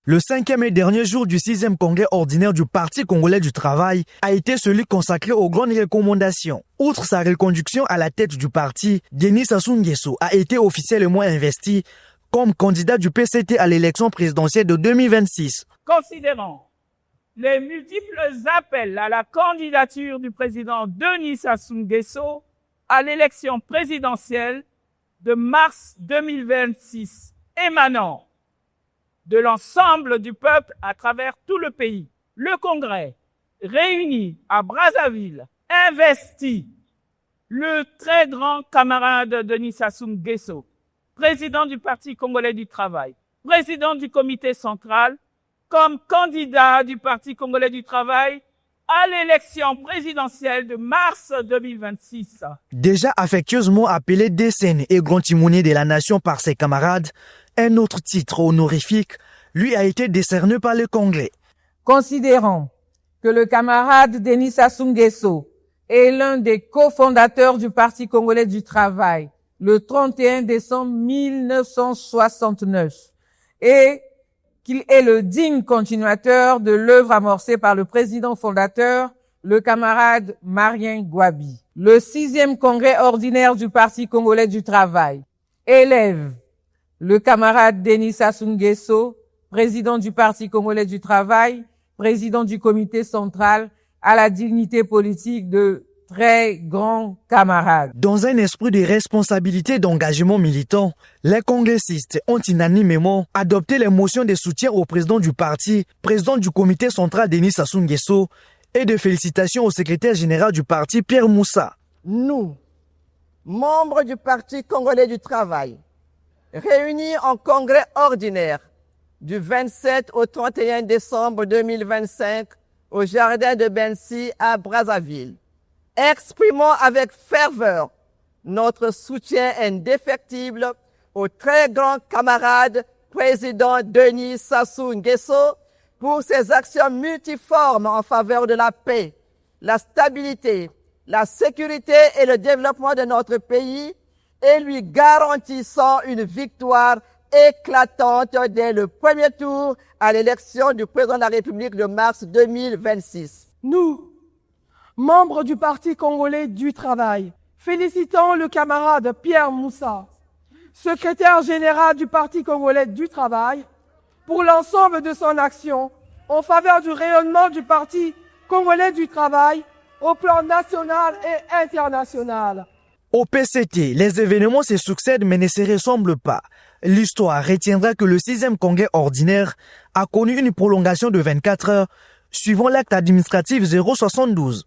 Le 5e et dernier jour du 6e congrès ordinaire du Parti congolais du travail a été celui consacré aux grandes recommandations. Outre sa reconduction à la tête du parti, Denis Sassou Nguesso a été officiellement investi comme candidat du PCT à l'élection présidentielle de 2026. Considérant les multiples appels à la candidature du président Denis Sassou Nguesso à l'élection présidentielle de mars 2026 émanant de l'ensemble du peuple à travers tout le pays, le Congrès, réuni à Brazzaville, investit le très grand camarade Denis Sassou Nguesso, président du Parti congolais du travail, président du comité central, comme candidat du Parti congolais du travail à l'élection présidentielle de mars 2026. Déjà affectueusement appelé décenne et grand timonier de la nation par ses camarades, un autre titre honorifique lui a été décerné par le Congrès. Considérant que le camarade Denis Sassou Nguesso est l'un des cofondateurs du Parti congolais du travail le 31 décembre 1969 et qu'il est le digne continuateur de l'œuvre amorcée par le président fondateur, le camarade Marien Gouabi. Le 6e congrès ordinaire du Parti congolais du travail élève le camarade Denis Sassou Nguesso, président du Parti congolais du travail, président du comité central, à la dignité politique de très grand camarade. Dans un esprit de responsabilité et d'engagement militant, les congressistes ont unanimement adopté les motions de soutien au président du parti, président du comité central Denis Sassou Nguesso, et de félicitations au secrétaire général du parti Pierre Moussa. Nous, membres du Parti congolais du travail, réunis en congrès ordinaire du 27 au 31 décembre 2025 au jardin de Bensi à Brazzaville, exprimons avec ferveur notre soutien indéfectible au très grand camarade président Denis Sassou Nguesso pour ses actions multiformes en faveur de la paix, la stabilité, la sécurité et le développement de notre pays et lui garantissant une victoire éclatante dès le premier tour à l'élection du président de la République de mars 2026. Nous, membres du Parti congolais du travail, félicitons le camarade Pierre Moussa, secrétaire général du Parti congolais du travail, pour l'ensemble de son action en faveur du rayonnement du Parti congolais du travail au plan national et international. Au PCT, les événements se succèdent mais ne se ressemblent pas. L'histoire retiendra que le 6e congrès ordinaire a connu une prolongation de 24 heures suivant l'acte administratif 072.